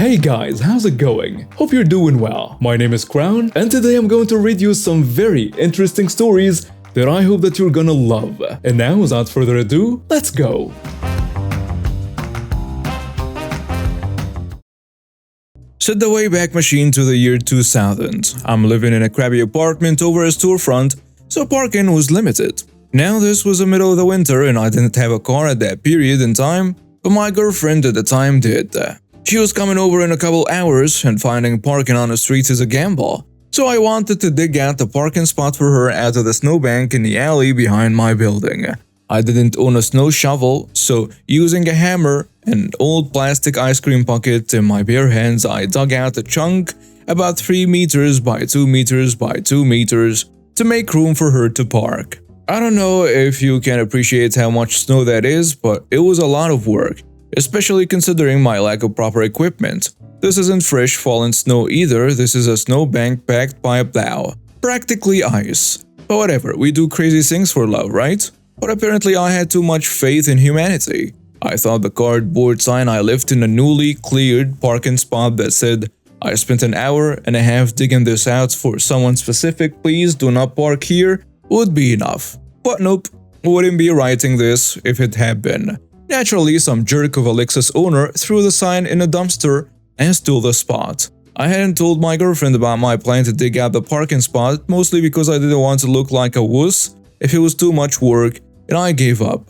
Hey guys, how's it going? Hope you're doing well. My name is Crown, and today I'm going to read you some very interesting stories that I hope that you're gonna love. And now, without further ado, let's go! Set the Wayback Machine to the year 2000. I'm living in a crappy apartment over a storefront, so parking was limited. Now this was the middle of the winter and I didn't have a car at that period in time, but my girlfriend at the time did. She was coming over in a couple hours, and finding parking on the streets is a gamble. So I wanted to dig out the parking spot for her out of the snowbank in the alley behind my building. I didn't own a snow shovel, so using a hammer and an old plastic ice cream bucket in my bare hands, I dug out a chunk about 3 meters by 2 meters by 2 meters to make room for her to park. I don't know if you can appreciate how much snow that is, but it was a lot of work, especially considering my lack of proper equipment. This isn't fresh fallen snow either, this is a snowbank packed by a plow. Practically ice. But whatever, we do crazy things for love, right? But apparently I had too much faith in humanity. I thought the cardboard sign I left in a newly cleared parking spot that said, "I spent an hour and a half digging this out for someone specific, please do not park here," would be enough. But nope, wouldn't be writing this if it had been. Naturally, some jerk of a Lexus owner threw the sign in a dumpster and stole the spot. I hadn't told my girlfriend about my plan to dig out the parking spot, mostly because I didn't want to look like a wuss if it was too much work, and I gave up.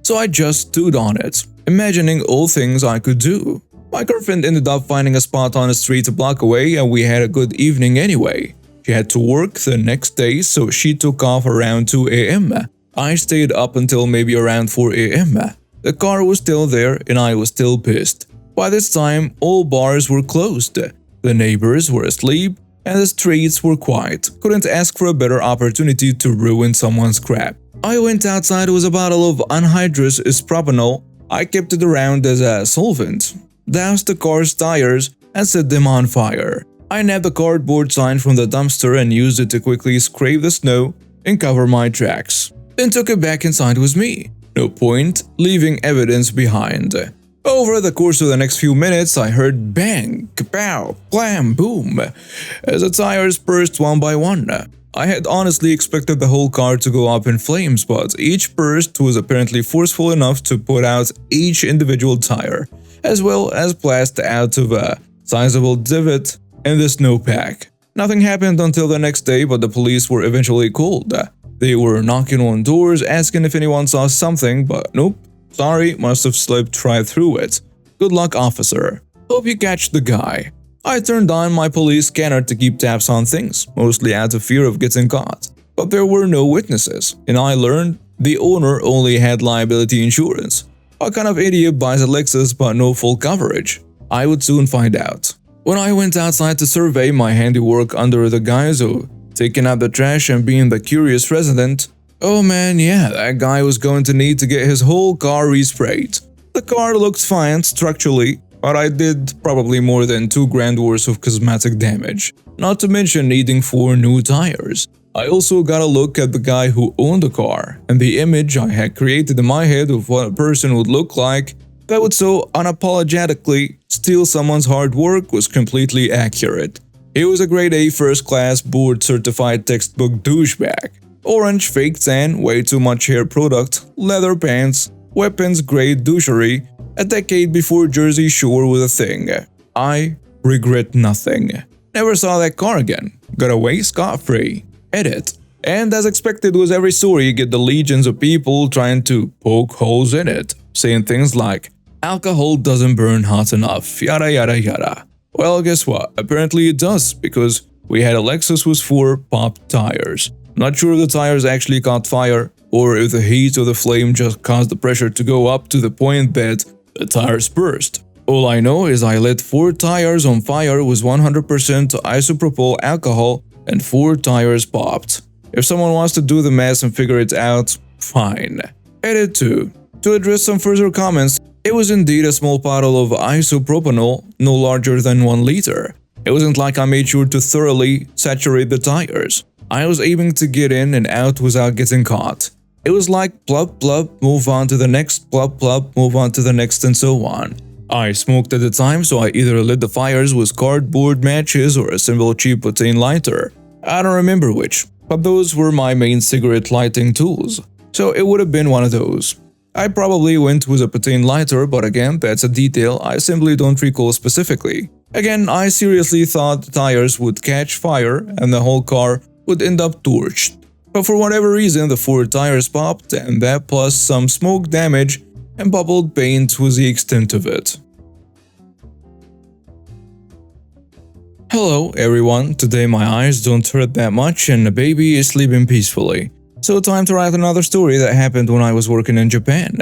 So I just stood on it, imagining all things I could do. My girlfriend ended up finding a spot on the street a block away, and we had a good evening anyway. She had to work the next day, so she took off around 2 a.m. I stayed up until maybe around 4 a.m. The car was still there and I was still pissed. By this time, all bars were closed, the neighbors were asleep, and the streets were quiet. Couldn't ask for a better opportunity to ruin someone's crap. I went outside with a bottle of anhydrous propanol. I kept it around as a solvent, doused the car's tires, and set them on fire. I nabbed the cardboard sign from the dumpster and used it to quickly scrape the snow and cover my tracks. Then took it back inside with me. No point leaving evidence behind. Over the course of the next few minutes, I heard bang, kapow, blam, boom, as the tires burst one by one. I had honestly expected the whole car to go up in flames, but each burst was apparently forceful enough to put out each individual tire, as well as blast out of a sizable divot in the snowpack. Nothing happened until the next day, but the police were eventually called. They were knocking on doors asking if anyone saw something, but nope, sorry, must have slipped right through it. Good luck, officer. Hope you catch the guy. I turned on my police scanner to keep tabs on things, mostly out of fear of getting caught. But there were no witnesses, and I learned the owner only had liability insurance. What kind of idiot buys a Lexus but no full coverage? I would soon find out. When I went outside to survey my handiwork under the guise of taking out the trash and being the curious resident, oh man, yeah, that guy was going to need to get his whole car resprayed. The car looked fine structurally, but I did probably more than 2 grand worth of cosmetic damage, not to mention needing 4 new tires. I also got a look at the guy who owned the car, and the image I had created in my head of what a person would look like that would so unapologetically steal someone's hard work was completely accurate. He was a grade A first-class board-certified textbook douchebag. Orange fake tan, way too much hair product, leather pants, weapons-grade douchery, a decade before Jersey Shore was a thing. I regret nothing. Never saw that car again. Got away scot-free. Edit. And as expected with every story, you get the legions of people trying to poke holes in it, saying things like, "Alcohol doesn't burn hot enough, yada yada yada." Well, guess what? Apparently it does, because we had a Lexus with 4 popped tires. Not sure if the tires actually caught fire, or if the heat of the flame just caused the pressure to go up to the point that the tires burst. All I know is I lit 4 tires on fire with 100% isopropyl alcohol and 4 tires popped. If someone wants to do the math and figure it out, fine. Edit 2. To address some further comments, it was indeed a small bottle of isopropanol, no larger than 1 liter. It wasn't like I made sure to thoroughly saturate the tires. I was aiming to get in and out without getting caught. It was like plub plub, move on to the next, plub plub, move on to the next, and so on. I smoked at the time, so I either lit the fires with cardboard matches or a simple cheap butane lighter. I don't remember which, but those were my main cigarette lighting tools, so it would have been one of those. I probably went with a butane lighter, but again, that's a detail I simply don't recall specifically. Again, I seriously thought the tires would catch fire and the whole car would end up torched. But for whatever reason, the 4 tires popped, and that plus some smoke damage and bubbled paint was the extent of it. Hello everyone, today my eyes don't hurt that much and the baby is sleeping peacefully. So time to write another story that happened when I was working in Japan.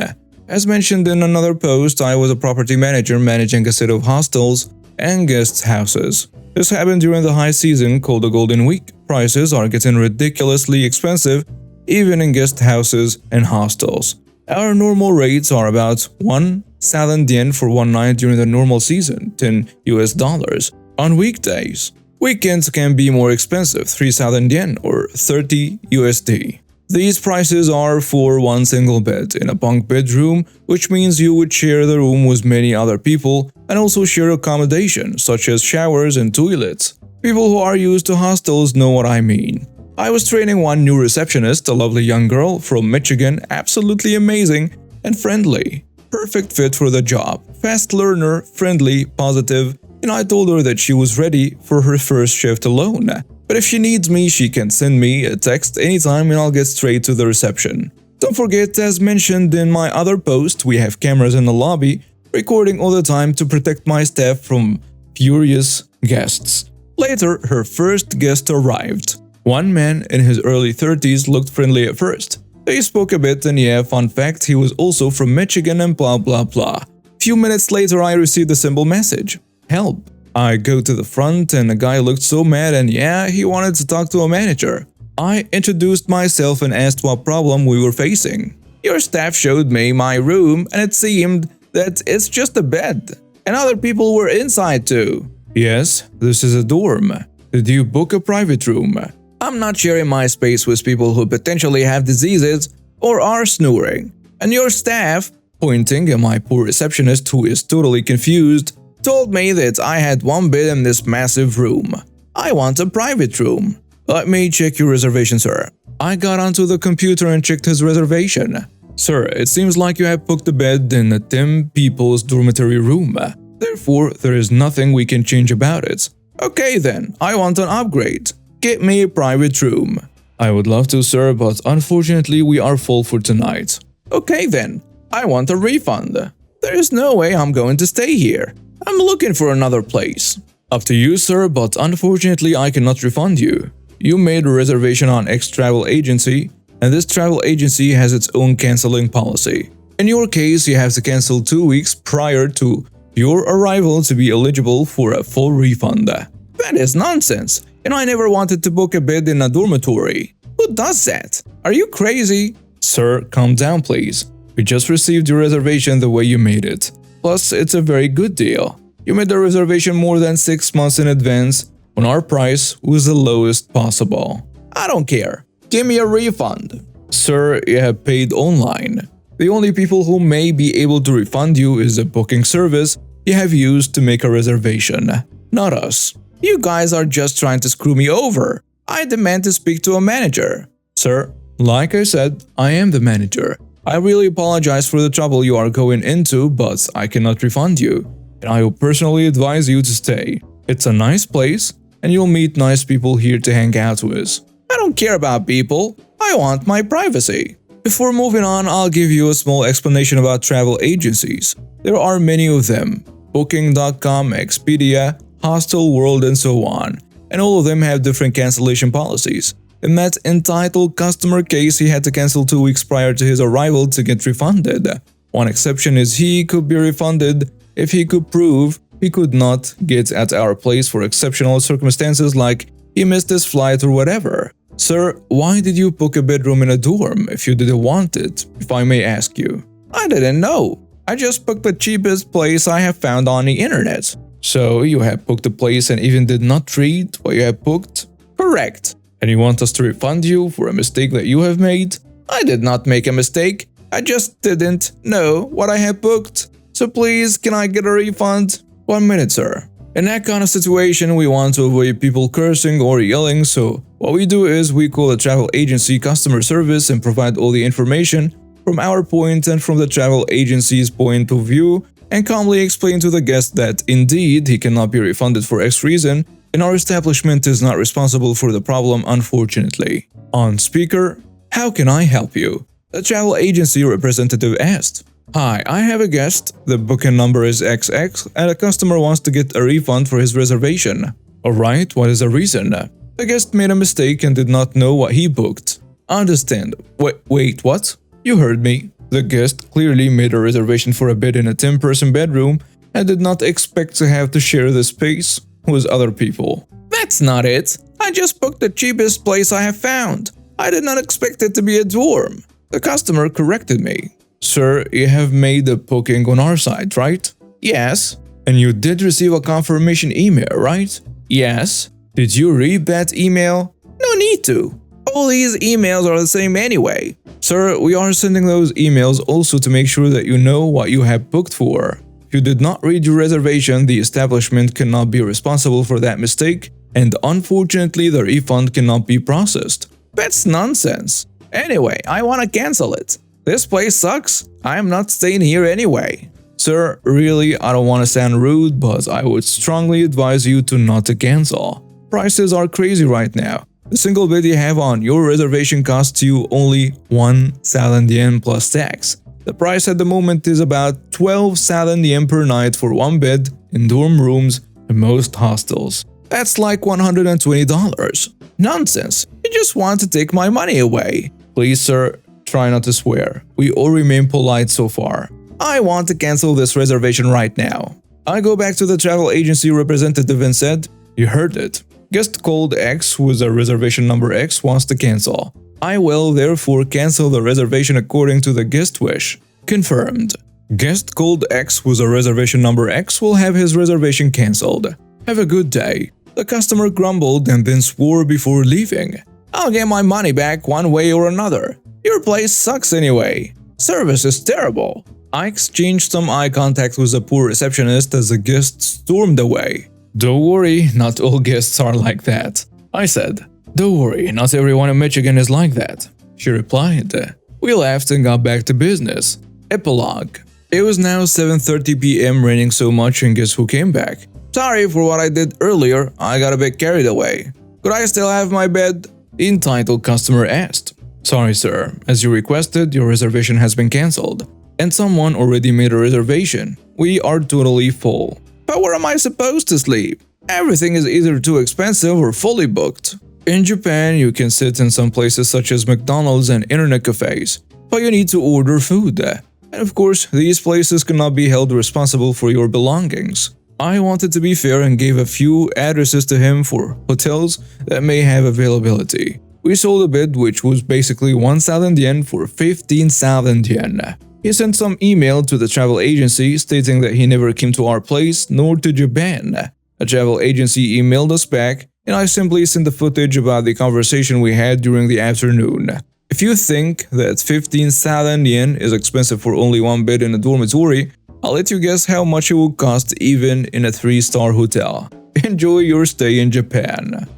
As mentioned in another post, I was a property manager managing a set of hostels and guest houses. This happened during the high season called the Golden Week. Prices are getting ridiculously expensive even in guest houses and hostels. Our normal rates are about 1,000 yen for one night during the normal season, $10 on weekdays. Weekends can be more expensive, 3,000 yen or 30 USD. These prices are for one single bed in a bunk bedroom, which means you would share the room with many other people and also share accommodation, such as showers and toilets. People who are used to hostels know what I mean. I was training one new receptionist, a lovely young girl from Michigan, absolutely amazing and friendly. Perfect fit for the job, fast learner, friendly, positive, and I told her that she was ready for her first shift alone. But if she needs me, she can send me a text anytime and I'll get straight to the reception. Don't forget, as mentioned in my other post, we have cameras in the lobby, recording all the time to protect my staff from furious guests. Later, her first guest arrived. One man in his early 30s looked friendly at first. They spoke a bit and yeah, fun fact, he was also from Michigan and blah blah blah. Few minutes later, I received a simple message. Help. I go to the front and the guy looked so mad and yeah, he wanted to talk to a manager. I introduced myself and asked what problem we were facing. Your staff showed me my room and it seemed that it's just a bed. And other people were inside too. Yes, this is a dorm. Did you book a private room? I'm not sharing my space with people who potentially have diseases or are snoring. And your staff, pointing at my poor receptionist who is totally confused, told me that I had one bed in this massive room. I want a private room. Let me check your reservation, sir. I got onto the computer and checked his reservation. Sir, it seems like you have booked a bed in a 10 people's dormitory room. Therefore, there is nothing we can change about it. Okay then, I want an upgrade. Get me a private room. I would love to, sir, but unfortunately we are full for tonight. Okay then, I want a refund. There is no way I'm going to stay here. I'm looking for another place. Up to you, sir, but unfortunately I cannot refund you. You made a reservation on X travel agency, and this travel agency has its own canceling policy. In your case, you have to cancel 2 weeks prior to your arrival to be eligible for a full refund. That is nonsense, and I never wanted to book a bed in a dormitory. Who does that? Are you crazy? Sir, calm down please. We just received your reservation the way you made it. Plus, it's a very good deal. You made the reservation more than 6 months in advance when our price was the lowest possible. I don't care. Give me a refund. Sir, you have paid online. The only people who may be able to refund you is the booking service you have used to make a reservation, not us. You guys are just trying to screw me over. I demand to speak to a manager. Sir, like I said, I am the manager. I really apologize for the trouble you are going into, but I cannot refund you, and I will personally advise you to stay. It's a nice place, and you'll meet nice people here to hang out with. I don't care about people. I want my privacy. Before moving on, I'll give you a small explanation about travel agencies. There are many of them. Booking.com, Expedia, Hostel World, and so on. And all of them have different cancellation policies. In that entitled customer case, he had to cancel 2 weeks prior to his arrival to get refunded. One exception is he could be refunded if he could prove he could not get at our place for exceptional circumstances like he missed his flight or whatever. Sir, why did you book a bedroom in a dorm if you didn't want it, if I may ask you? I didn't know. I just booked the cheapest place I have found on the internet. So you have booked a place and even did not read what you have booked? Correct. And you want us to refund you for a mistake that you have made? I did not make a mistake. I just didn't know what I had booked. So please, can I get a refund? 1 minute, sir. In that kind of situation, we want to avoid people cursing or yelling, so what we do is we call a travel agency customer service and provide all the information from our point and from the travel agency's point of view, and calmly explain to the guest that indeed he cannot be refunded for X reason, and our establishment is not responsible for the problem, unfortunately. On speaker, how can I help you? The travel agency representative asked. Hi, I have a guest, the booking number is XX, and a customer wants to get a refund for his reservation. Alright, what is the reason? The guest made a mistake and did not know what he booked. Understand. Wait, what? You heard me. The guest clearly made a reservation for a bed in a 10-person bedroom and did not expect to have to share the space with other people. That's not it. I just booked the cheapest place I have found. I did not expect it to be a dorm. The customer corrected me. Sir, you have made the booking on our side, right? Yes. And you did receive a confirmation email, right? Yes. Did you read that email? No need to. All these emails are the same anyway. Sir, we are sending those emails also to make sure that you know what you have booked for. If you did not read your reservation, the establishment cannot be responsible for that mistake, and unfortunately the refund cannot be processed. That's nonsense. Anyway, I want to cancel it. This place sucks. I am not staying here anyway. Sir, really, I don't want to sound rude, but I would strongly advise you to not to cancel. Prices are crazy right now. The single bed you have on your reservation costs you only 1,000 yen plus tax. The price at the moment is about 12,000 yen per night for one bed in dorm rooms in most hostels. That's like $120. Nonsense. You just want to take my money away. Please, sir, try not to swear. We all remain polite so far. I want to cancel this reservation right now. I go back to the travel agency representative and said, you heard it. Guest called X with a reservation number X wants to cancel. I will therefore cancel the reservation according to the guest wish. Confirmed. Guest called X with a reservation number X will have his reservation cancelled. Have a good day. The customer grumbled and then swore before leaving. I'll get my money back one way or another. Your place sucks anyway. Service is terrible. I exchanged some eye contact with the poor receptionist as the guest stormed away. Don't worry, not all guests are like that. I said, don't worry, not everyone in Michigan is like that. She replied. We laughed and got back to business. Epilogue. It was now 7:30 p.m. raining so much and guess who came back? Sorry for what I did earlier, I got a bit carried away. Could I still have my bed? The entitled customer asked. Sorry sir, as you requested, your reservation has been cancelled. And someone already made a reservation. We are totally full. But where am I supposed to sleep? Everything is either too expensive or fully booked. In Japan, you can sit in some places such as McDonald's and internet cafes, but you need to order food. And of course, these places cannot be held responsible for your belongings. I wanted to be fair and gave a few addresses to him for hotels that may have availability. We sold a bed which was basically 1,000 yen for 15,000 yen. He sent some email to the travel agency stating that he never came to our place nor to Japan. A travel agency emailed us back, and I simply sent the footage about the conversation we had during the afternoon. If you think that 15,000 yen is expensive for only one bed in a dormitory, I'll let you guess how much it will cost even in a 3-star hotel. Enjoy your stay in Japan.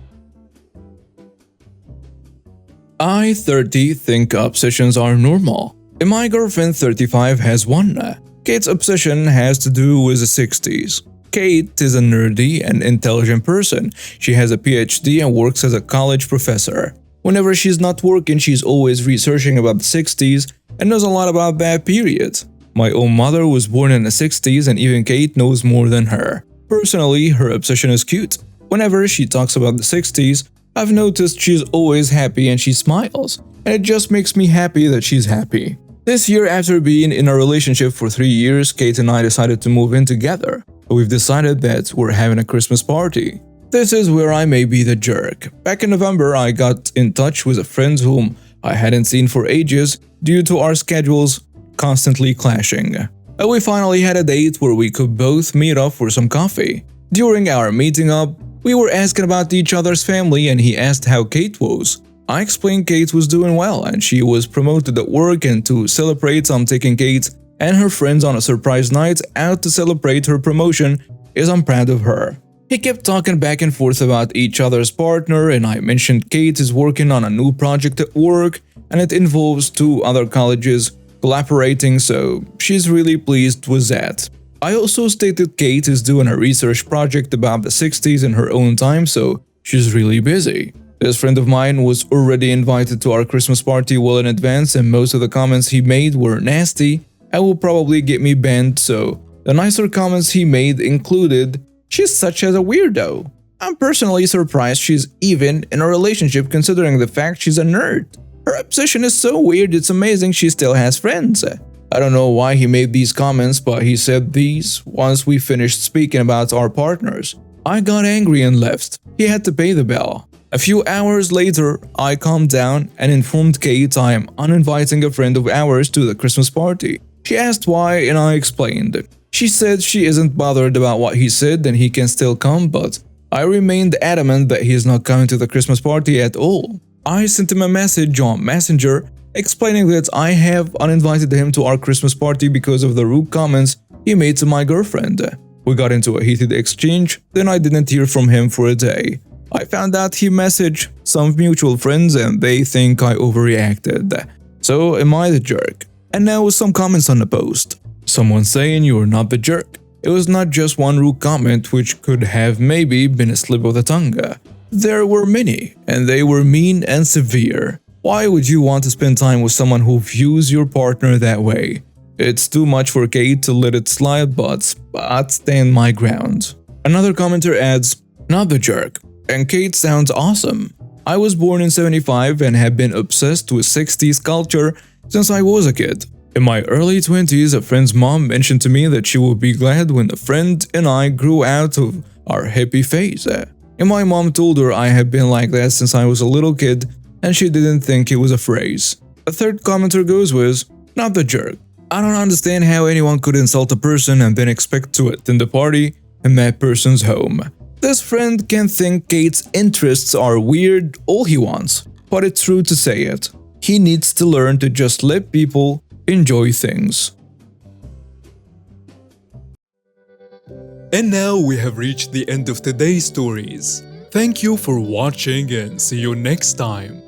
I, 30, think obsessions are normal. And my girlfriend, 35, has one. Kate's obsession has to do with the 60s. Kate is a nerdy and intelligent person. She has a PhD and works as a college professor. Whenever she's not working, she's always researching about the 60s and knows a lot about that period. My own mother was born in the 60s and even Kate knows more than her. Personally, her obsession is cute. Whenever she talks about the 60s, I've noticed she's always happy and she smiles. And it just makes me happy that she's happy. This year, after being in a relationship for 3 years, Kate and I decided to move in together. We've decided that we're having a Christmas party. This is where I may be the jerk. Back in November, I got in touch with a friend whom I hadn't seen for ages due to our schedules constantly clashing. And we finally had a date where we could both meet up for some coffee. During our meeting up, we were asking about each other's family and he asked how Kate was. I explained Kate was doing well and she was promoted at work, and to celebrate I'm taking Kate and her friends on a surprise night out to celebrate her promotion is I'm proud of her. He kept talking back and forth about each other's partner, and I mentioned Kate is working on a new project at work and it involves 2 other colleges collaborating, so she's really pleased with that. I also stated Kate is doing a research project about the 60s in her own time, so she's really busy. This friend of mine was already invited to our Christmas party well in advance, and most of the comments he made were nasty and will probably get me banned, so the nicer comments he made included, "She's such a weirdo. I'm personally surprised she's even in a relationship considering the fact she's a nerd. Her obsession is so weird it's amazing she still has friends." I don't know why he made these comments, but he said these once we finished speaking about our partners. I got angry and left. He had to pay the bill. A few hours later, I calmed down and informed Kate I am uninviting a friend of ours to the Christmas party. She asked why and I explained. She said she isn't bothered about what he said and he can still come, but I remained adamant that he is not coming to the Christmas party at all. I sent him a message on Messenger explaining that I have uninvited him to our Christmas party because of the rude comments he made to my girlfriend. We got into a heated exchange, then I didn't hear from him for a day. I found out he messaged some mutual friends and they think I overreacted. So am I the jerk? And now with some comments on the post. Someone saying you're not the jerk. It was not just one rude comment which could have maybe been a slip of the tongue. There were many, and they were mean and severe. Why would you want to spend time with someone who views your partner that way? It's too much for Kate to let it slide, but I'd stand my ground. Another commenter adds, "Not the jerk, and Kate sounds awesome. I was born in 75 and have been obsessed with 60s culture since I was a kid. In my early 20s, a friend's mom mentioned to me that she would be glad when a friend and I grew out of our hippie phase. And my mom told her I have been like that since I was a little kid and she didn't think it was a phrase." A third commenter goes with, "Not the jerk. I don't understand how anyone could insult a person and then expect to attend the party in that person's home. This friend can think Kate's interests are weird all he wants, but it's rude to say it. He needs to learn to just let people enjoy things." And now we have reached the end of today's stories. Thank you for watching and see you next time.